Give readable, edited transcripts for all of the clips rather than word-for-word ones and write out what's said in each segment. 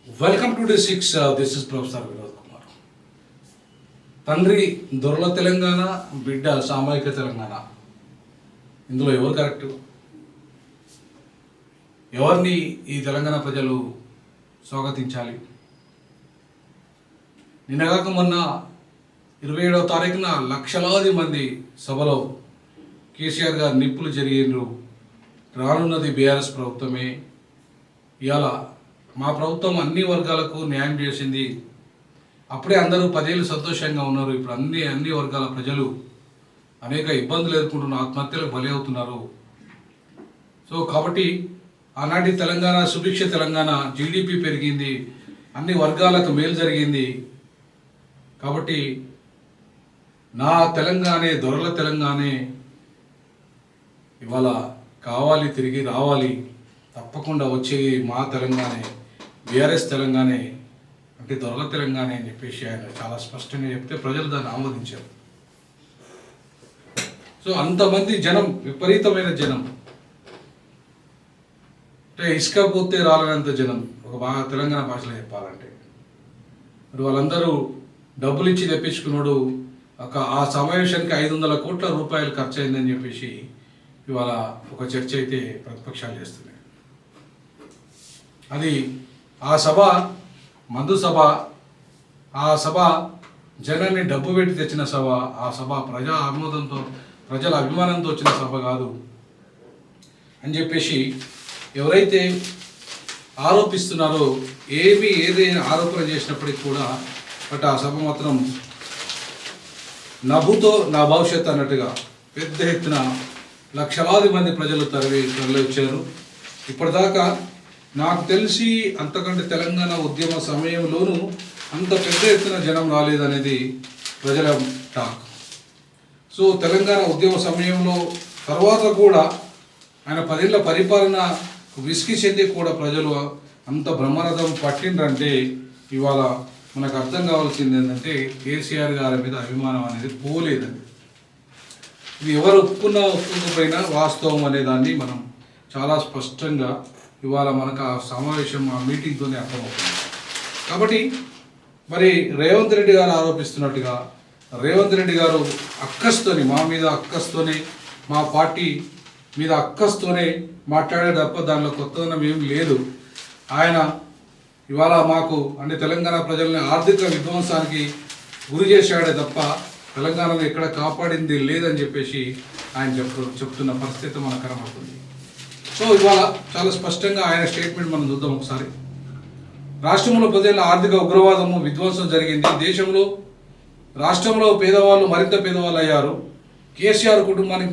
Welcome to Day 6. This is Professor Vinod Kumar. తండ్రి దొరల తెలంగాణ, బిడ్డ సామాజిక తెలంగాణ. ఇందులో ఎవరు కరెక్ట్? ఎవరిని ఈ తెలంగాణ ప్రజలు స్వాగతించాలి? నిన్నగాక మొన్న 27వ తారీఖున లక్షలాది మంది సభలో కేసీఆర్ గారు నిప్పులు జరిగిండ్రు. రానున్నది బీఆర్ఎస్ ప్రభుత్వమే. ఇవాళ మా ప్రభుత్వం అన్ని వర్గాలకు న్యాయం చేసింది. అప్పుడే అందరూ 10 ఏళ్ళు సంతోషంగా ఉన్నారు. ఇప్పుడు అన్ని వర్గాల ప్రజలు అనేక ఇబ్బందులు ఎదుర్కొంటున్న ఆత్మహత్యలకు బలి అవుతున్నారు. సో కాబట్టి ఆనాటి తెలంగాణ సుభిక్ష తెలంగాణ, జీడిపి పెరిగింది, అన్ని వర్గాలకు మేలు జరిగింది. కాబట్టి నా తెలంగాణే దొరల తెలంగాణే ఇవాళ కావాలి, తిరిగి రావాలి, తప్పకుండా వచ్చే మా తెలంగాణే, బీఆర్ఎస్ తెలంగాణే, అంటే దొరల తెలంగాణ అని చెప్పేసి ఆయన చాలా స్పష్టంగా చెప్తే ప్రజలు దాన్ని ఆమోదించారు. సో అంతమంది జనం, విపరీతమైన జనం, అంటే ఇసుక పోతే రాలనంత జనం, ఒక తెలంగాణ భాషలో చెప్పాలంటే. మరి వాళ్ళందరూ డబ్బులు ఇచ్చి తెప్పించుకున్నాడు. ఆ సమావేశానికి 500 కోట్ల రూపాయలు ఖర్చు అయిందని చెప్పేసి ఇవాళ ఒక చర్చ అయితే ప్రతిపక్షాలు చేస్తున్నాయి. అది ఆ సభ మందు సభ, ఆ సభ జనాన్ని డబ్బు పెట్టి తెచ్చిన సభ, ఆ సభ ప్రజా ఆమోదంతో, ప్రజల అభిమానంతో వచ్చిన సభ కాదు అని చెప్పేసి ఎవరైతే ఆరోపిస్తున్నారో, ఏదైనా ఆరోపణ చేసినప్పటికీ కూడా బట్ ఆ సభ మాత్రం నవ్వుతో నా భవిష్యత్తు అన్నట్టుగా పెద్ద ఎత్తున లక్షలాది మంది ప్రజలు తరలి వచ్చారు. ఇప్పటిదాకా నాకు తెలిసి అంతకంటే తెలంగాణ ఉద్యమ సమయంలోనూ అంత పెద్ద ఎత్తున జనం రాలేదనేది ప్రజల టాక్. సో తెలంగాణ ఉద్యమ సమయంలో తర్వాత కూడా ఆయన 10 ఏళ్ల పరిపాలన విసిగి చెంది కూడా ప్రజలు అంత బ్రహ్మరథం పట్టిండ్రంటే ఇవాళ మనకు అర్థం కావాల్సింది ఏంటంటే కేసీఆర్ గారి మీద అభిమానం అనేది పోలేదండి. ఇది ఎవరు ఒప్పుకోకపోయినా వాస్తవం అనే దాన్ని మనం చాలా స్పష్టంగా ఇవాళ మనకు ఆ సమావేశం, ఆ మీటింగ్తోనే అర్థమవుతుంది. కాబట్టి మరి రేవంత్ రెడ్డి గారు ఆరోపిస్తున్నట్టుగా రేవంత్ రెడ్డి గారు అక్కస్తోని, మా మీద అక్కస్తోనే, మా పార్టీ మీద అక్కస్తోనే మాట్లాడే తప్ప దానిలో కొత్తదనం ఏం లేదు. ఆయన ఇవాళ మాకు అంటే తెలంగాణ ప్రజల్ని ఆర్థిక విధ్వంసానికి గురి చేశాడే తప్ప తెలంగాణను ఎక్కడ కాపాడింది లేదని చెప్పేసి ఆయన చెప్తున్న పరిస్థితి మనకు కనబడుతుంది. సో ఇవాళ చాలా స్పష్టంగా ఆయన స్టేట్మెంట్ మనం చూద్దాం ఒకసారి. రాష్ట్రంలో 10 ఏళ్ల ఆర్థిక ఉగ్రవాదము, విధ్వంసం జరిగింది. రాష్ట్రంలో పేదవాళ్ళు మరింత పేదవాళ్ళు అయ్యారు. కేసీఆర్ కుటుంబానికి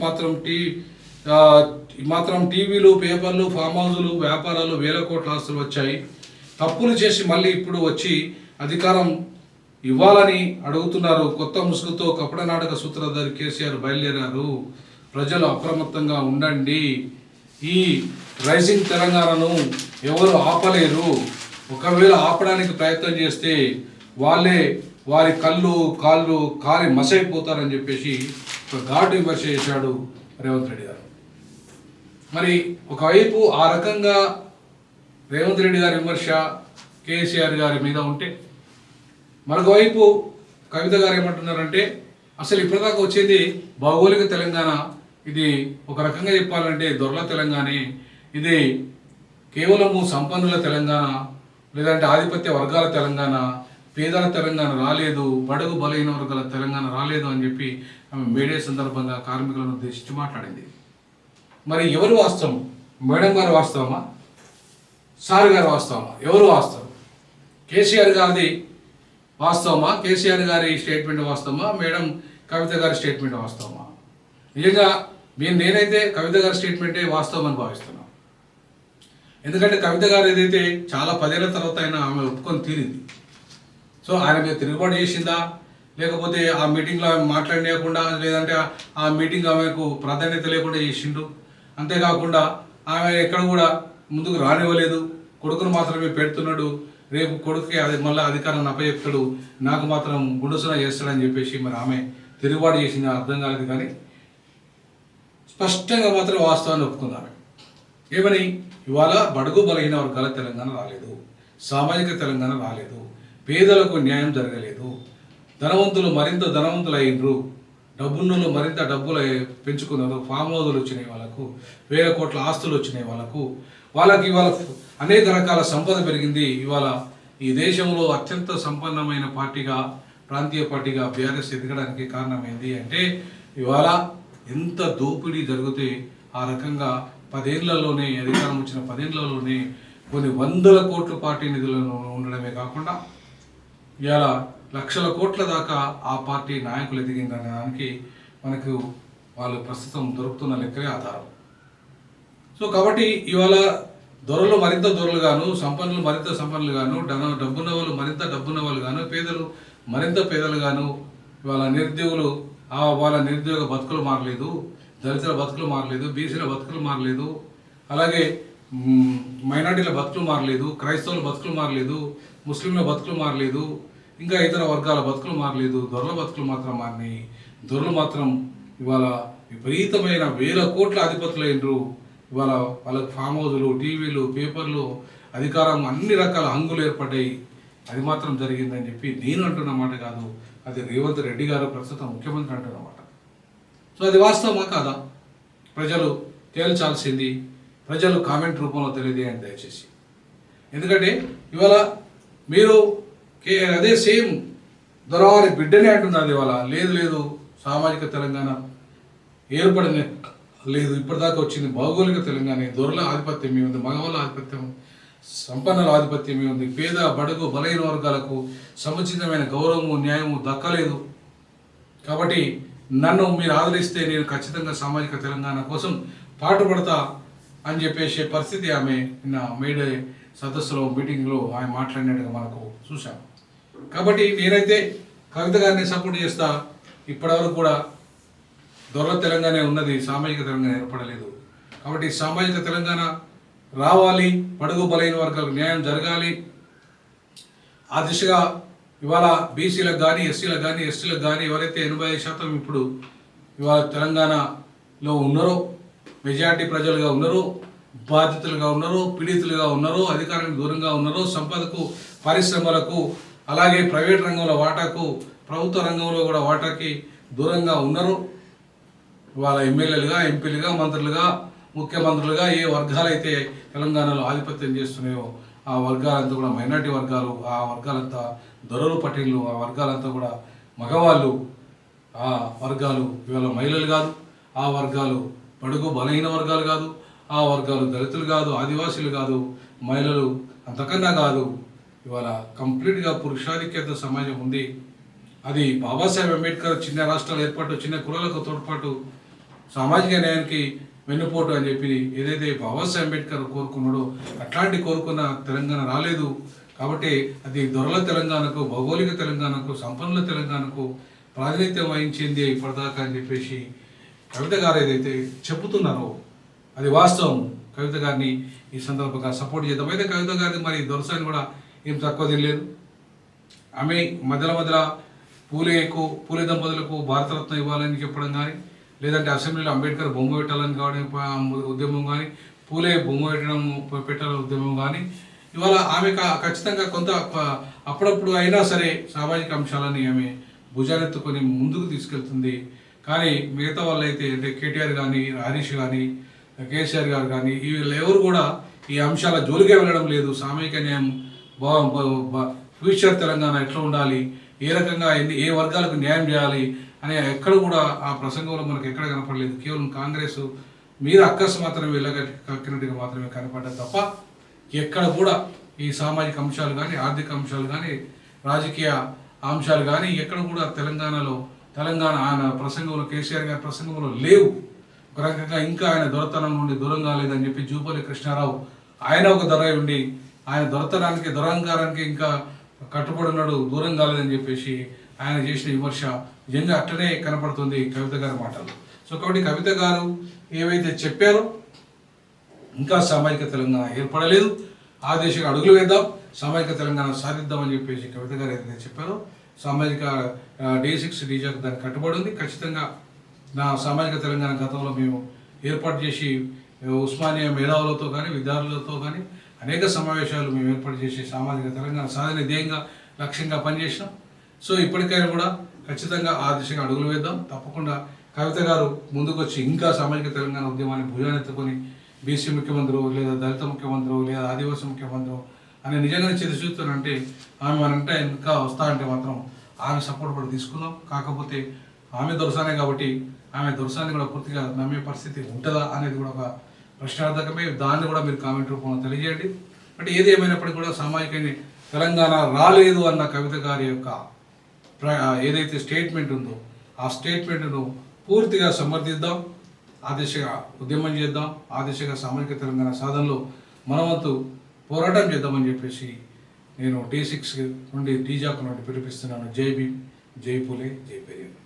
మాత్రం టీవీలు, పేపర్లు, ఫామ్ హౌజులు, వ్యాపారాలు, వేల కోట్ల ఆస్తులు వచ్చాయి. తప్పులు చేసి మళ్ళీ ఇప్పుడు వచ్చి అధికారం ఇవ్వాలని అడుగుతున్నారు. కొత్త ముసుగుతో కపట నాటక సూత్రధారి కేసీఆర్ బయలుదేరారు. ప్రజలు అప్రమత్తంగా ఉండండి. ఈ రైజింగ్ తెలంగాణను ఎవరు ఆపలేరు. ఒకవేళ ఆపడానికి ప్రయత్నం చేస్తే వారి కాళ్ళు కాలి మసైపోతారని చెప్పేసి ఒక ఘాటు విమర్శ చేశాడు రేవంత్ రెడ్డి గారు. మరి ఒకవైపు ఆ రకంగా రేవంత్ రెడ్డి గారి విమర్శ కేసీఆర్ గారి మీద ఉంటే, మరొకవైపు కవిత గారు ఏమంటున్నారంటే అసలు ఇప్పటిదాకా వచ్చేది భౌగోళిక తెలంగాణ, ఇది ఒక రకంగా చెప్పాలంటే దొరల తెలంగాణే, ఇది కేవలము సంపన్నుల తెలంగాణ, లేదంటే ఆధిపత్య వర్గాల తెలంగాణ, పేదల తెలంగాణ రాలేదు, బడుగు బలహీన వర్గాల తెలంగాణ రాలేదు అని చెప్పి ఆమె మేడే సందర్భంగా కార్మికులను ఉద్దేశించి మాట్లాడింది. మరి ఎవరు వాస్తవం? మేడం గారు వాస్తవమా, సార్ గారు వాస్తవమా? ఎవరు వాస్తవం? కేసీఆర్ గారిది వాస్తవమా? కేసీఆర్ గారి స్టేట్మెంట్ వాస్తవమా? మేడం కవిత గారి స్టేట్మెంట్ వాస్తవమా? నిజంగా నేనైతే కవిత గారి స్టేట్మెంటే వాస్తవం అని భావిస్తున్నాను. ఎందుకంటే కవిత గారు ఏదైతే చాలా 10 ఏళ్ల తర్వాత ఆమె ఒప్పుకొని తీరింది. సో ఆయన మీద తిరుగుబాటు చేసిందా, లేకపోతే ఆ మీటింగ్లో ఆమె మాట్లాడలేకుండా, లేదంటే ఆ మీటింగ్ ఆమెకు ప్రాధాన్యత లేకుండా చేసిండు. అంతేకాకుండా ఆమె ఎక్కడ కూడా ముందుకు రానివ్వలేదు. కొడుకును మాత్రమే పెడుతున్నాడు. రేపు కొడుకుకి మళ్ళీ అధికారాన్ని అప్పచెప్తాడు, నాకు మాత్రం గుండుసున చేస్తాడని చెప్పేసి మరి ఆమె తిరుగుబాటు చేసింది అర్థం కాలేదు. కానీ స్పష్టంగా మాత్రం వాస్తవాన్ని ఒప్పుకున్నారు. ఏమని? ఇవాళ బడుగు బలహీన వర్గాల తెలంగాణ రాలేదు, సామాజిక తెలంగాణ రాలేదు. పేదలకు న్యాయం జరగలేదు. ధనవంతులు మరింత ధనవంతులు అయ్యిండ్రు. డబ్బున్నోళ్ళు మరింత డబ్బులు పెంచుకున్నారు. ఫామ్ హౌజులు వచ్చినాయి వాళ్ళకు, వేల కోట్ల ఆస్తులు వచ్చినాయి వాళ్ళకి ఇవాళ అనేక రకాల సంపద పెరిగింది. ఇవాళ ఈ దేశంలో అత్యంత సంపన్నమైన పార్టీగా, ప్రాంతీయ పార్టీగా బీఆర్ఎస్ ఎదగడానికి కారణమైంది అంటే ఇవాళ ఎంత దోపిడీ జరిగితే ఆ రకంగా 10 ఏళ్లలోనే అధికారం వచ్చిన 10 ఏళ్లలోనే కొన్ని వందల కోట్ల పార్టీ నిధులను ఉండడమే కాకుండా ఇవాళ లక్షల కోట్ల దాకా ఆ పార్టీ నాయకులు ఎదిగిందనే దానికి మనకు వాళ్ళు ప్రస్తుతం దొరుకుతున్న లెక్కలే ఆధారం. సో కాబట్టి ఇవాళ దొరలు మరింత దొరలుగాను, సంపన్నులు మరింత సంపన్నులుగాను, డబ్బున్న వాళ్ళు మరింత డబ్బున్న వాళ్ళు గాను, పేదలు మరింత పేదలుగాను, ఇవాళ నిరుద్యోగులు వాళ్ళ నిరుద్యోగ బతుకులు మారలేదు, దళితుల బతుకులు మారలేదు, బీసీల బతుకులు మారలేదు, అలాగే మైనార్టీల బతుకులు మారలేదు, క్రైస్తవుల బతుకులు మారలేదు, ముస్లింల బతుకులు మారలేదు, ఇంకా ఇతర వర్గాల బతుకులు మారలేదు. దొరల బతుకులు మాత్రం మారినాయి. దొరలు మాత్రం ఇవాళ విపరీతమైన వేల కోట్ల అధిపతులు అయినరు. ఇవాళ వాళ్ళకి ఫామ్ హౌజులు, టీవీలు, పేపర్లు, అధికారం, అన్ని రకాల హంగులు ఏర్పడ్డాయి. అది మాత్రం జరిగిందని చెప్పి నేను అంటున్నమాట కాదు, అది రేవంత్ రెడ్డి గారు ప్రస్తుతం ముఖ్యమంత్రి అంటున్నమాట. సో అది వాస్తవమా కాదా ప్రజలు తేల్చాల్సింది. ప్రజలు కామెంట్ రూపంలో తెలియజేయండి దయచేసి. ఎందుకంటే ఇవాళ మీరు అదే సేమ్ దొరవారి బిడ్డనే అంటున్నది. ఇవాళ లేదు సామాజిక తెలంగాణ ఏర్పడిన లేదు, ఇప్పటిదాకా వచ్చింది భౌగోళిక తెలంగాణ. దొరల ఆధిపత్యం ఏముంది, మగవాళ్ళ ఆధిపత్యం, సంపన్నుల ఆధిపత్యం ఏముంది, పేద బడుగు బలహీన వర్గాలకు సముచితమైన గౌరవము న్యాయము దక్కలేదు. కాబట్టి నన్ను మీరు ఆదరిస్తే నేను ఖచ్చితంగా సామాజిక తెలంగాణ కోసం పాటుపడతా అని చెప్పేసే పరిస్థితి ఆమె నిన్న మేడే సదస్సులో మీటింగ్లో ఆమె మాట్లాడినట్టుగా మనకు చూసాం. కాబట్టి నేనైతే కవిత గారిని సపోర్ట్ చేస్తా. ఇప్పటివరకు కూడా దొరల తెలంగాణ ఉన్నది, సామాజిక తెలంగాణ ఏర్పడలేదు. కాబట్టి సామాజిక తెలంగాణ రావాలి, బడుగు బలైన వర్గాలకు న్యాయం జరగాలి. ఆ దిశగా ఇవాళ బీసీలకు కానీ, ఎస్సీలకు కానీ, ఎస్టీలకు కానీ ఎవరైతే 85% ఇప్పుడు ఇవాళ తెలంగాణలో ఉన్నారో, మెజారిటీ ప్రజలుగా ఉన్నారో, బాధితులుగా ఉన్నారో, పీడితులుగా ఉన్నారో, అధికారానికి దూరంగా ఉన్నారో, సంపదకు, పరిశ్రమలకు, అలాగే ప్రైవేట్ రంగంలో వాటాకు, ప్రభుత్వ రంగంలో కూడా వాటాకి దూరంగా ఉన్నారు. వాళ్ళ ఎమ్మెల్యేలుగా, ఎంపీలుగా, మంత్రులుగా, ముఖ్యమంత్రులుగా ఏ వర్గాలైతే తెలంగాణలో ఆధిపత్యం చేస్తున్నాయో ఆ వర్గాలంతా కూడా మైనార్టీ వర్గాలు, ఆ వర్గాలంతా దొరలు పటీళ్ళు, ఆ వర్గాలంతా కూడా మగవాళ్ళు. ఆ వర్గాలు ఇవాళ మహిళలు కాదు, ఆ వర్గాలు బడుగు బలహీన వర్గాలు కాదు, ఆ వర్గాలు దళితులు కాదు, ఆదివాసీలు కాదు, మహిళలు అంతకన్నా కాదు. ఇవాళ కంప్లీట్గా పురుషాధిక్యత సమాజం ఉంది. అది బాబాసాహెబ్ అంబేద్కర్ చిన్న రాష్ట్రాల ఏర్పాటు, చిన్న కులాలకు తోడ్పాటు, సామాజిక న్యాయానికి వెన్నుపోటు అని చెప్పి ఏదైతే బాబాసాహెబ్ అంబేద్కర్ కోరుకున్నాడో అట్లాంటి కోరుకున్న తెలంగాణ రాలేదు. కాబట్టి అది దొరల తెలంగాణకు, భౌగోళిక తెలంగాణకు, సంపన్నుల తెలంగాణకు ప్రాతినిధ్యం వహించింది ఇప్పటిదాకా అని చెప్పేసి కవిత గారు ఏదైతే చెబుతున్నారో అది వాస్తవం. కవిత గారిని ఈ సందర్భంగా సపోర్ట్ చేద్దాం. అయితే కవిత గారిని మరి దొరసాని కూడా ఏం తక్కువ తెలియదు. ఆమె మధ్యలో పూలే దంపతులకు భారతరత్న ఇవ్వాలని చెప్పడం కానీ, లేదంటే అసెంబ్లీలో అంబేద్కర్ బొమ్మ పెట్టాలని కావడం ఉద్యమం కానీ, పూలే బొమ్మ పెట్టాలని ఉద్యమం కానీ, ఇవాళ ఆమె ఖచ్చితంగా కొంత అప్పుడప్పుడు అయినా సరే సామాజిక అంశాలని ఆమె భుజానెత్తుకొని ముందుకు తీసుకెళ్తుంది. కానీ మిగతా వాళ్ళైతే అంటే కేటీఆర్ కానీ, హరీష్ కానీ, కేసీఆర్ గారు కానీ వీళ్ళు ఎవరు కూడా ఈ అంశాల జోలికే వెళ్ళడం లేదు. సామాజిక న్యాయం, ఫ్యూచర్ తెలంగాణ ఎట్లా ఉండాలి, ఏ రకంగా ఏ వర్గాలకు న్యాయం చేయాలి అనే ఎక్కడ కూడా ఆ ప్రసంగంలో మనకు ఎక్కడ కనపడలేదు. కేవలం కాంగ్రెస్ మీద అక్కసు మాత్రమే వెళ్ళగక్కినట్టుగా మాత్రమే కనపడ్డది తప్ప ఎక్కడ కూడా ఈ సామాజిక అంశాలు కానీ, ఆర్థిక అంశాలు కానీ, రాజకీయ అంశాలు కానీ ఎక్కడ కూడా తెలంగాణ ఆయన ప్రసంగంలో, కేసీఆర్ గారి ప్రసంగంలో లేవు. ఒక రకంగా ఇంకా ఆయన దొరతనం నుండి దూరం కాలేదని చెప్పి జూపల్లి కృష్ణారావు ఆయన ఒక దొర ఉండి ఆయన దొరతనానికి, దురహంకారానికి ఇంకా కట్టుబడి ఉన్నాడు, దూరం కాలేదని చెప్పేసి ఆయన చేసిన విమర్శ నిజంగా అట్లనే కనపడుతుంది కవిత గారి మాటలు. సో కాబట్టి కవిత గారు ఏవైతే చెప్పారో ఇంకా సామాజిక తెలంగాణ ఏర్పడలేదు, ఆ దిశగా అడుగులు వేద్దాం, సామాజిక తెలంగాణ సాధిద్దామని చెప్పేసి కవిత గారు ఏదైతే చెప్పారో సామాజిక D6 డీజాకు దానికి కట్టుబడి ఉంది. ఖచ్చితంగా నా సామాజిక తెలంగాణ గతంలో మేము ఏర్పాటు చేసి ఉస్మానియా మేధావులతో కానీ, విద్యార్థులతో కానీ అనేక సమావేశాలు మేము ఏర్పాటు చేసి సామాజిక తెలంగాణ సాధన ధ్యేయంగా లక్ష్యంగా పనిచేసినాం. సో ఇప్పటికైనా కూడా ఖచ్చితంగా ఆ దిశగా అడుగులు వేద్దాం. తప్పకుండా కవిత గారు ముందుకొచ్చి ఇంకా సామాజిక తెలంగాణ ఉద్యమాన్ని భుజానెత్తుకొని బీసీ ముఖ్యమంత్రి లేదా దళిత ముఖ్యమంత్రి లేదా ఆదివాసీ ముఖ్యమంత్రి అని నిజంగానే చూస్తానంటే ఆమె మనంటే ఇంకా వస్తా అంటే మాత్రం ఆమె సపోర్ట్ కూడా తీసుకుందాం. కాకపోతే ఆమె దొరసానే కాబట్టి ఆమె దొరసాన్ని కూడా పూర్తిగా నమ్మే పరిస్థితి ఉంటుందా అనేది కూడా ఒక ప్రశ్నార్థకమే. దాన్ని కూడా మీరు కామెంట్ రూపంలో తెలియజేయండి. అంటే ఏది ఏమైనప్పటికీ కూడా సామాజిక తెలంగాణ రాలేదు అన్న కవిత గారి యొక్క ఏదైతే స్టేట్మెంట్ ఉందో ఆ స్టేట్మెంట్ను పూర్తిగా సమర్థిద్దాం. ఆ దిశగా ఉద్యమం చేద్దాం. ఆ దిశగా సామాజిక తెలంగాణ సాధనలో మనవంతు పోరాటం చేద్దామని చెప్పేసి నేను T6 నుండి టీజాక్ నుండి పిలిపిస్తున్నాను. జై భీమ్, జై పూలే, జై పెరియార్.